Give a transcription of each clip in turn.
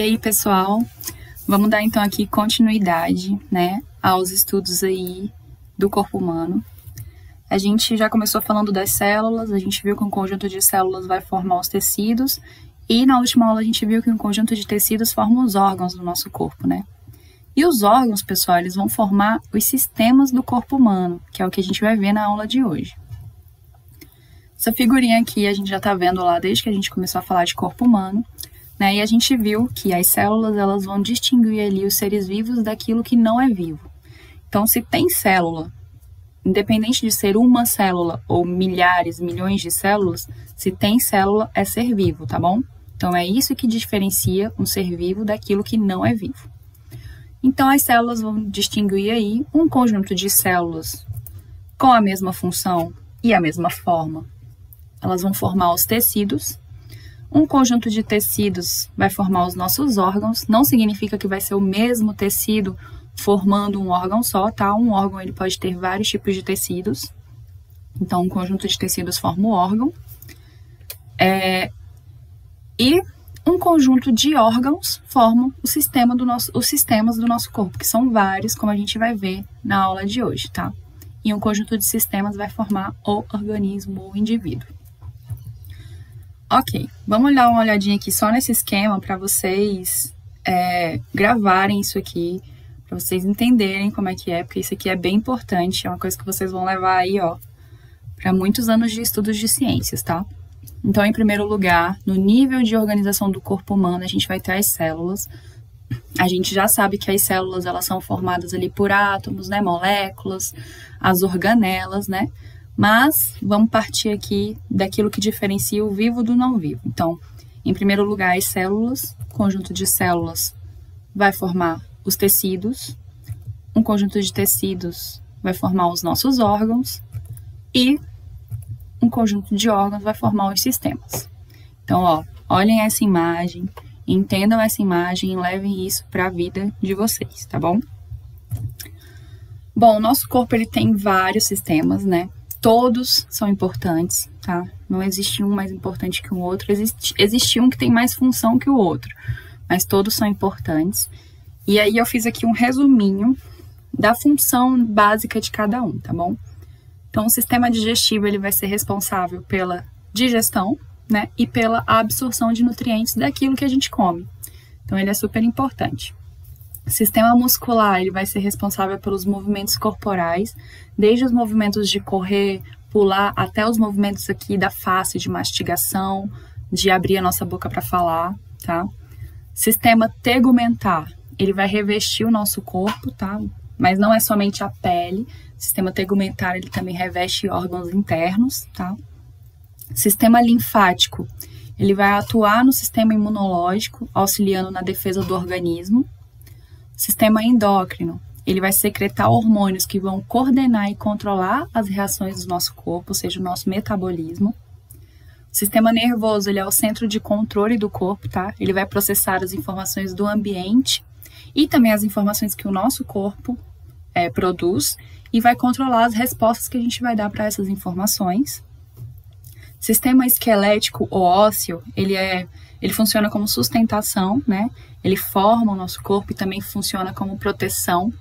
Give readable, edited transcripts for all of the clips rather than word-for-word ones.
E aí, pessoal, vamos dar então aqui continuidade, né, aos estudos aí do corpo humano. A gente já começou falando das células, a gente viu que um conjunto de células vai formar os tecidos, e na última aula a gente viu que um conjunto de tecidos forma os órgãos do nosso corpo, né? E os órgãos, pessoal, eles vão formar os sistemas do corpo humano, que é o que a gente vai ver na aula de hoje. Essa figurinha aqui a gente já está vendo lá desde que a gente começou a falar de corpo humano, né? E a gente viu que as células elas vão distinguir ali os seres vivos daquilo que não é vivo. Então, se tem célula, independente de ser uma célula ou milhares, milhões de células, se tem célula é ser vivo, tá bom? Então, é isso que diferencia um ser vivo daquilo que não é vivo. Então, as células vão distinguir aí um conjunto de células com a mesma função e a mesma forma. Elas vão formar os tecidos. Um conjunto de tecidos vai formar os nossos órgãos. Não significa que vai ser o mesmo tecido formando um órgão só, tá? Um órgão ele pode ter vários tipos de tecidos. Então, um conjunto de tecidos forma o órgão. E um conjunto de órgãos formam os sistemas do nosso corpo, que são vários, como a gente vai ver na aula de hoje, tá? E um conjunto de sistemas vai formar o organismo, o indivíduo. Ok, vamos dar uma olhadinha aqui só nesse esquema para vocês gravarem isso aqui, para vocês entenderem como é que é, porque isso aqui é bem importante, é uma coisa que vocês vão levar aí, ó, para muitos anos de estudos de ciências, tá? Então, em primeiro lugar, no nível de organização do corpo humano, a gente vai ter as células. A gente já sabe que as células, elas são formadas ali por átomos, né, moléculas, as organelas, né? Mas vamos partir aqui daquilo que diferencia o vivo do não vivo. Então, em primeiro lugar, as células, conjunto de células vai formar os tecidos, um conjunto de tecidos vai formar os nossos órgãos e um conjunto de órgãos vai formar os sistemas. Então, ó, olhem essa imagem, entendam essa imagem e levem isso para a vida de vocês, tá bom? Bom, o nosso corpo ele tem vários sistemas, né? Todos são importantes, tá? Não existe um mais importante que o outro, existe um que tem mais função que o outro, mas todos são importantes. E aí eu fiz aqui um resuminho da função básica de cada um, tá bom? Então, o sistema digestivo ele vai ser responsável pela digestão, né, e pela absorção de nutrientes daquilo que a gente come. Então, ele é super importante. O sistema muscular ele vai ser responsável pelos movimentos corporais, desde os movimentos de correr, pular, até os movimentos aqui da face, de mastigação, de abrir a nossa boca para falar, tá? Sistema tegumentar, ele vai revestir o nosso corpo, tá? Mas não é somente a pele. O sistema tegumentar, ele também reveste órgãos internos, tá? Sistema linfático, ele vai atuar no sistema imunológico, auxiliando na defesa do organismo. Sistema endócrino, ele vai secretar hormônios que vão coordenar e controlar as reações do nosso corpo, ou seja, o nosso metabolismo. O sistema nervoso, ele é o centro de controle do corpo, tá? Ele vai processar as informações do ambiente e também as informações que o nosso corpo produz e vai controlar as respostas que a gente vai dar para essas informações. Sistema esquelético ou ósseo, ele funciona como sustentação, né? Ele forma o nosso corpo e também funciona como proteção.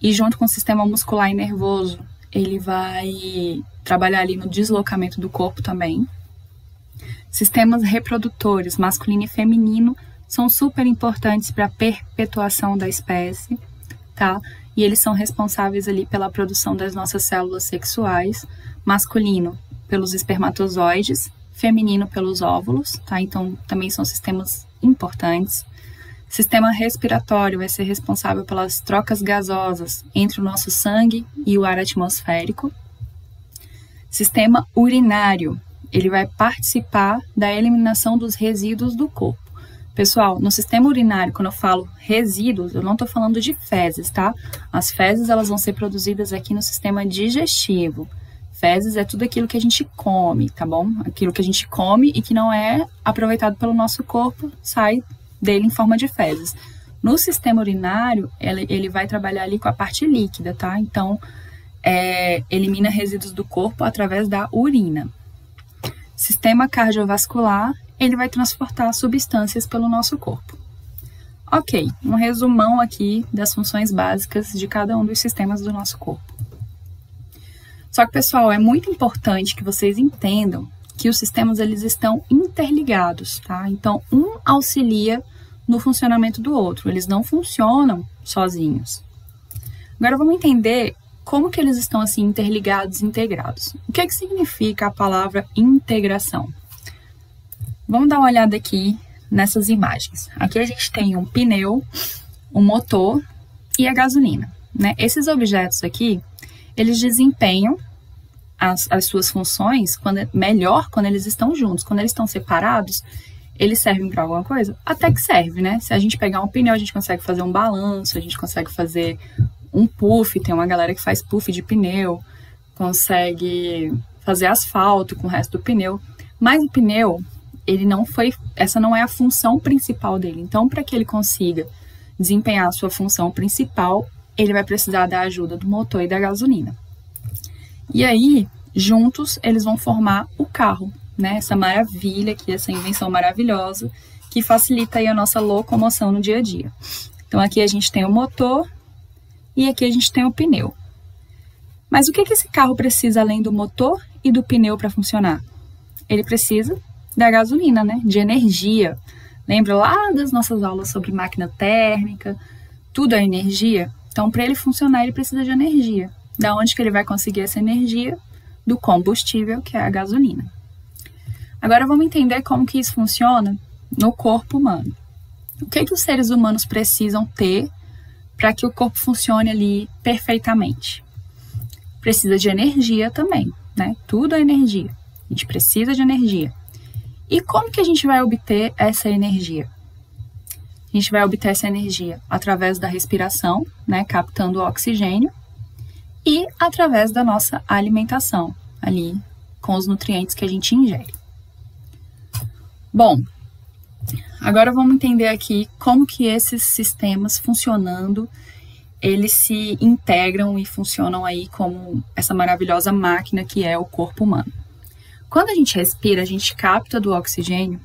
E junto com o sistema muscular e nervoso, ele vai trabalhar ali no deslocamento do corpo também. Sistemas reprodutores, masculino e feminino, são super importantes para a perpetuação da espécie, tá? E eles são responsáveis ali pela produção das nossas células sexuais, masculino pelos espermatozoides, feminino pelos óvulos, tá? Então, também são sistemas importantes. Sistema respiratório vai ser responsável pelas trocas gasosas entre o nosso sangue e o ar atmosférico. Sistema urinário, ele vai participar da eliminação dos resíduos do corpo. Pessoal, no sistema urinário, quando eu falo resíduos, eu não estou falando de fezes, tá? As fezes, elas vão ser produzidas aqui no sistema digestivo. Fezes é tudo aquilo que a gente come, tá bom? Aquilo que a gente come e que não é aproveitado pelo nosso corpo, sai dele em forma de fezes. No sistema urinário, ele vai trabalhar ali com a parte líquida, tá? Então, elimina resíduos do corpo através da urina. Sistema cardiovascular, ele vai transportar substâncias pelo nosso corpo. Ok, um resumão aqui das funções básicas de cada um dos sistemas do nosso corpo. Só que, pessoal, é muito importante que vocês entendam que os sistemas eles estão interligados, tá? Então, um auxilia no funcionamento do outro, eles não funcionam sozinhos. Agora, vamos entender como que eles estão assim interligados, integrados. O que é que significa a palavra integração? Vamos dar uma olhada aqui nessas imagens. Aqui a gente tem um pneu, um motor e a gasolina, né? Esses objetos aqui, eles desempenham as suas funções melhor quando eles estão juntos. Quando eles estão separados, eles servem para alguma coisa? Até que serve, né? Se a gente pegar um pneu, a gente consegue fazer um balanço, a gente consegue fazer um puff, tem uma galera que faz puff de pneu, consegue fazer asfalto com o resto do pneu, mas o pneu, essa não é a função principal dele. Então, para que ele consiga desempenhar a sua função principal, ele vai precisar da ajuda do motor e da gasolina. E aí, juntos, eles vão formar o carro, né? Essa maravilha aqui, essa invenção maravilhosa, que facilita aí a nossa locomoção no dia a dia. Então, aqui a gente tem o motor e aqui a gente tem o pneu. Mas o que esse carro precisa além do motor e do pneu para funcionar? Ele precisa da gasolina, né? De energia. Lembra lá das nossas aulas sobre máquina térmica? Tudo é energia. Então, para ele funcionar, ele precisa de energia. Da onde que ele vai conseguir essa energia? Do combustível, que é a gasolina. Agora, vamos entender como que isso funciona no corpo humano. O que os seres humanos precisam ter para que o corpo funcione ali perfeitamente? Precisa de energia também, né? Tudo é energia. A gente precisa de energia. E como que a gente vai obter essa energia? A gente vai obter essa energia através da respiração, né? Captando o oxigênio, e através da nossa alimentação, ali com os nutrientes que a gente ingere. Bom, agora vamos entender aqui como que esses sistemas funcionando, eles se integram e funcionam aí como essa maravilhosa máquina que é o corpo humano. Quando a gente respira, a gente capta do oxigênio,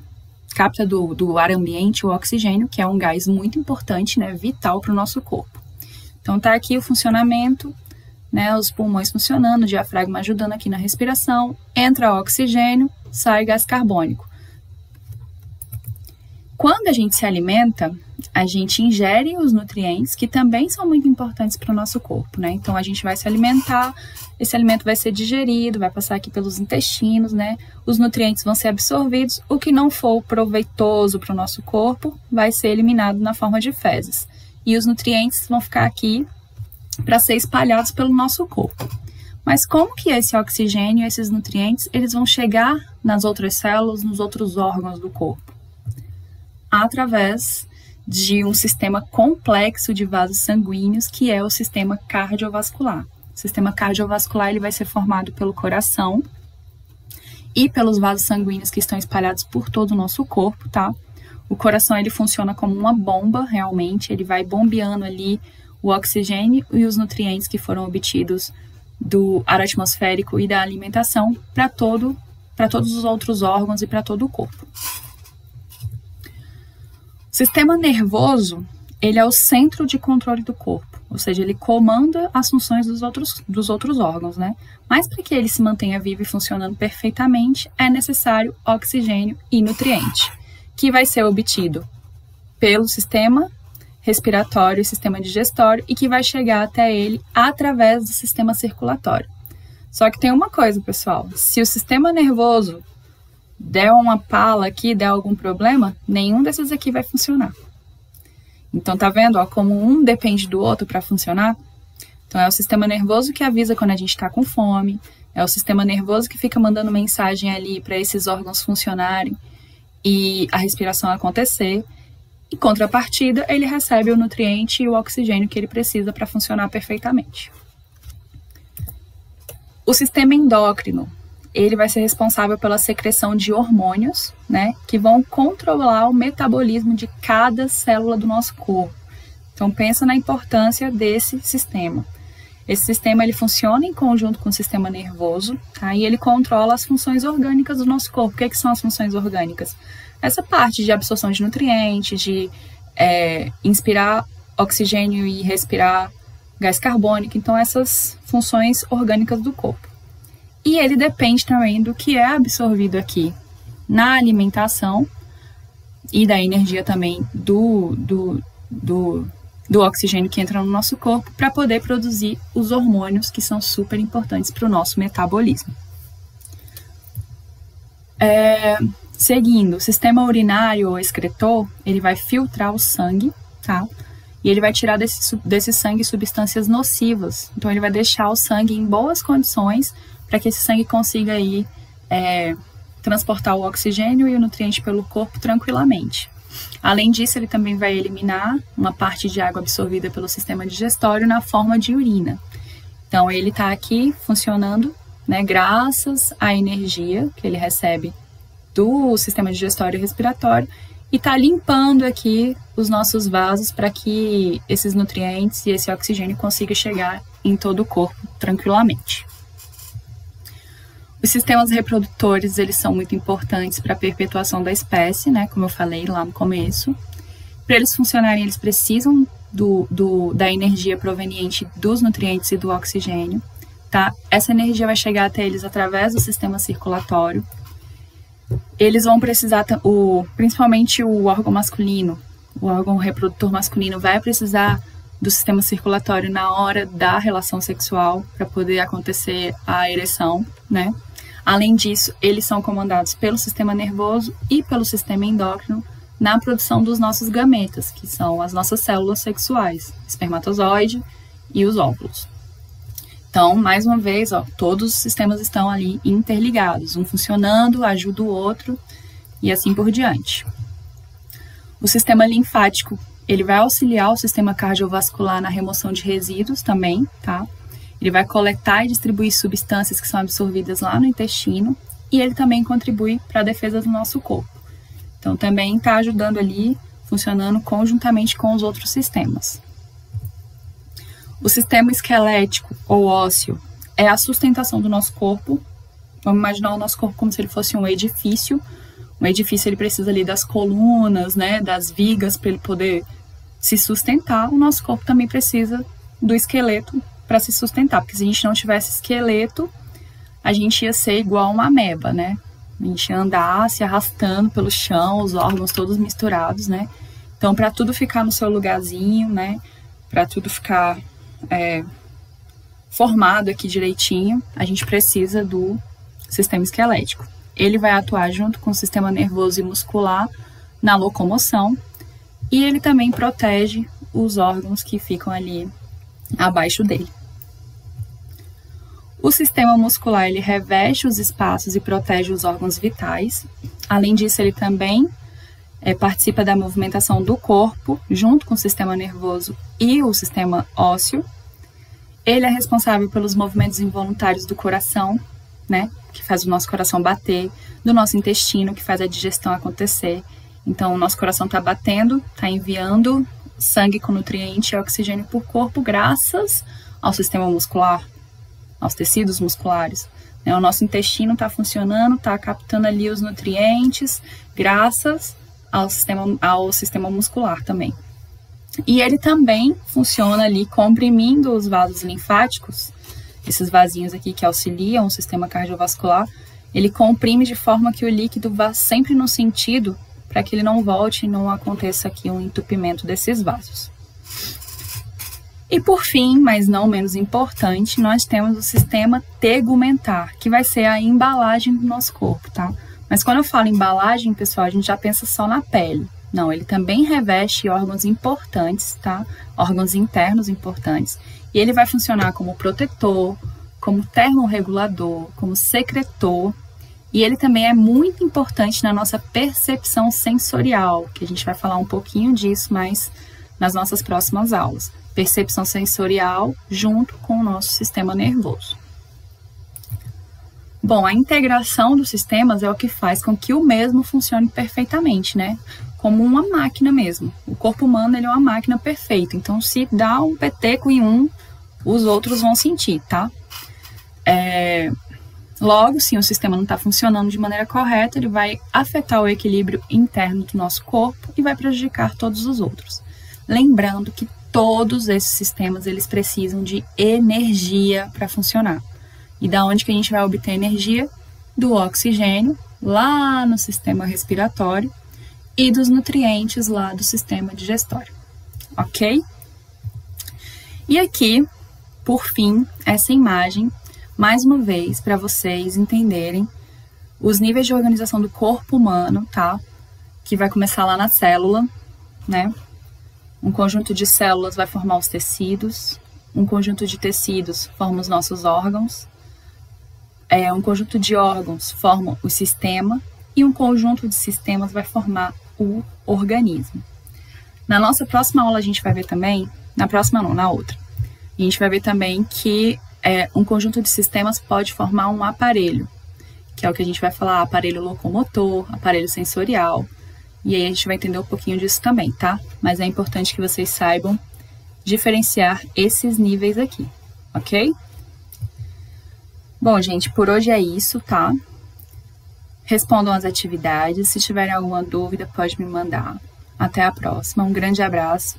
capta do ar ambiente o oxigênio, que é um gás muito importante, né, vital para o nosso corpo. Então tá aqui o funcionamento, né, os pulmões funcionando, o diafragma ajudando aqui na respiração, entra oxigênio, sai gás carbônico. Quando a gente se alimenta, a gente ingere os nutrientes que também são muito importantes para o nosso corpo, né? Então a gente vai se alimentar, esse alimento vai ser digerido, vai passar aqui pelos intestinos, né? Os nutrientes vão ser absorvidos, o que não for proveitoso para o nosso corpo vai ser eliminado na forma de fezes. E os nutrientes vão ficar aqui para ser espalhados pelo nosso corpo. Mas como que esse oxigênio, esses nutrientes, eles vão chegar nas outras células, nos outros órgãos do corpo? Através de um sistema complexo de vasos sanguíneos, que é o sistema cardiovascular. O sistema cardiovascular ele vai ser formado pelo coração e pelos vasos sanguíneos que estão espalhados por todo o nosso corpo, tá? O coração ele funciona como uma bomba, realmente, ele vai bombeando ali o oxigênio e os nutrientes que foram obtidos do ar atmosférico e da alimentação para todos os outros órgãos e para todo o corpo. O sistema nervoso, ele é o centro de controle do corpo, ou seja, ele comanda as funções dos outros órgãos, né? Mas para que ele se mantenha vivo e funcionando perfeitamente, é necessário oxigênio e nutriente, que vai ser obtido pelo sistema respiratório e sistema digestório e que vai chegar até ele através do sistema circulatório. Só que tem uma coisa, pessoal, se o sistema nervoso der uma pala aqui, der algum problema, nenhum desses aqui vai funcionar. Então, tá vendo, ó, como um depende do outro para funcionar? Então, é o sistema nervoso que avisa quando a gente está com fome, é o sistema nervoso que fica mandando mensagem ali para esses órgãos funcionarem e a respiração acontecer. Em contrapartida, ele recebe o nutriente e o oxigênio que ele precisa para funcionar perfeitamente. O sistema endócrino, ele vai ser responsável pela secreção de hormônios, né, que vão controlar o metabolismo de cada célula do nosso corpo. Então, pensa na importância desse sistema. Esse sistema, ele funciona em conjunto com o sistema nervoso, tá? E ele controla as funções orgânicas do nosso corpo. O que são as funções orgânicas? Essa parte de absorção de nutrientes, de inspirar oxigênio e respirar gás carbônico, então essas funções orgânicas do corpo. E ele depende também do que é absorvido aqui na alimentação e da energia também do oxigênio que entra no nosso corpo para poder produzir os hormônios que são super importantes para o nosso metabolismo. Seguindo, o sistema urinário ou excretor, ele vai filtrar o sangue, tá? E ele vai tirar desse sangue substâncias nocivas. Então, ele vai deixar o sangue em boas condições para que esse sangue consiga aí, transportar o oxigênio e o nutriente pelo corpo tranquilamente. Além disso, ele também vai eliminar uma parte de água absorvida pelo sistema digestório na forma de urina. Então, ele está aqui funcionando, né, graças à energia que ele recebe do sistema digestório e respiratório e está limpando aqui os nossos vasos para que esses nutrientes e esse oxigênio consigam chegar em todo o corpo tranquilamente. Os sistemas reprodutores, eles são muito importantes para a perpetuação da espécie, né, como eu falei lá no começo. Para eles funcionarem, eles precisam da energia proveniente dos nutrientes e do oxigênio, tá? Essa energia vai chegar até eles através do sistema circulatório. Eles vão precisar, principalmente o órgão masculino, o órgão reprodutor masculino vai precisar do sistema circulatório na hora da relação sexual para poder acontecer a ereção, né? Além disso, eles são comandados pelo sistema nervoso e pelo sistema endócrino na produção dos nossos gametas, que são as nossas células sexuais, espermatozoide e os óvulos. Então, mais uma vez, todos os sistemas estão ali interligados, um funcionando, ajuda o outro e assim por diante. O sistema linfático, ele vai auxiliar o sistema cardiovascular na remoção de resíduos também, tá? Ele vai coletar e distribuir substâncias que são absorvidas lá no intestino e ele também contribui para a defesa do nosso corpo. Então, também está ajudando ali, funcionando conjuntamente com os outros sistemas. O sistema esquelético ou ósseo é a sustentação do nosso corpo. Vamos imaginar o nosso corpo como se ele fosse um edifício. Um edifício, ele precisa ali das colunas, né, das vigas para ele poder se sustentar. O nosso corpo também precisa do esqueleto para se sustentar, porque se a gente não tivesse esqueleto, a gente ia ser igual uma ameba, né? A gente ia andar se arrastando pelo chão, os órgãos todos misturados, né? Então, para tudo ficar no seu lugarzinho, né? Para tudo ficar formado aqui direitinho, a gente precisa do sistema esquelético. Ele vai atuar junto com o sistema nervoso e muscular na locomoção e ele também protege os órgãos que ficam ali abaixo dele. O sistema muscular, ele reveste os espaços e protege os órgãos vitais. Além disso, ele também participa da movimentação do corpo, junto com o sistema nervoso e o sistema ósseo. Ele é responsável pelos movimentos involuntários do coração, né, que faz o nosso coração bater, do nosso intestino, que faz a digestão acontecer. Então, o nosso coração está batendo, está enviando sangue com nutriente e oxigênio para o corpo, graças ao sistema muscular, aos tecidos musculares. O nosso intestino está funcionando, está captando ali os nutrientes, graças ao sistema muscular também. E ele também funciona ali comprimindo os vasos linfáticos, esses vasinhos aqui que auxiliam o sistema cardiovascular, ele comprime de forma que o líquido vá sempre no sentido para que ele não volte e não aconteça aqui um entupimento desses vasos. E por fim, mas não menos importante, nós temos o sistema tegumentar, que vai ser a embalagem do nosso corpo, tá? Mas quando eu falo embalagem, pessoal, a gente já pensa só na pele. Não, ele também reveste órgãos importantes, tá? Órgãos internos importantes. E ele vai funcionar como protetor, como termorregulador, como secretor. E ele também é muito importante na nossa percepção sensorial, que a gente vai falar um pouquinho disso mais nas nossas próximas aulas. Percepção sensorial junto com o nosso sistema nervoso. Bom, a integração dos sistemas é o que faz com que o mesmo funcione perfeitamente, né? Como uma máquina mesmo. O corpo humano, ele é uma máquina perfeita. Então, se dá um peteco em um, os outros vão sentir, tá? Logo, se o sistema não está funcionando de maneira correta, ele vai afetar o equilíbrio interno do nosso corpo e vai prejudicar todos os outros. Lembrando que todos esses sistemas, eles precisam de energia para funcionar. E da onde que a gente vai obter energia? Do oxigênio, lá no sistema respiratório, e dos nutrientes lá do sistema digestório, ok? E aqui, por fim, essa imagem, mais uma vez, para vocês entenderem os níveis de organização do corpo humano, tá? Que vai começar lá na célula, né? Um conjunto de células vai formar os tecidos, um conjunto de tecidos forma os nossos órgãos, um conjunto de órgãos forma o sistema e um conjunto de sistemas vai formar o organismo. Na nossa próxima aula a gente vai ver também, na próxima não, na outra, a gente vai ver também que um conjunto de sistemas pode formar um aparelho, que é o que a gente vai falar, aparelho locomotor, aparelho sensorial, e aí a gente vai entender um pouquinho disso também, tá? Mas é importante que vocês saibam diferenciar esses níveis aqui, ok? Bom, gente, por hoje é isso, tá? Respondam as atividades. Se tiverem alguma dúvida, pode me mandar. Até a próxima. Um grande abraço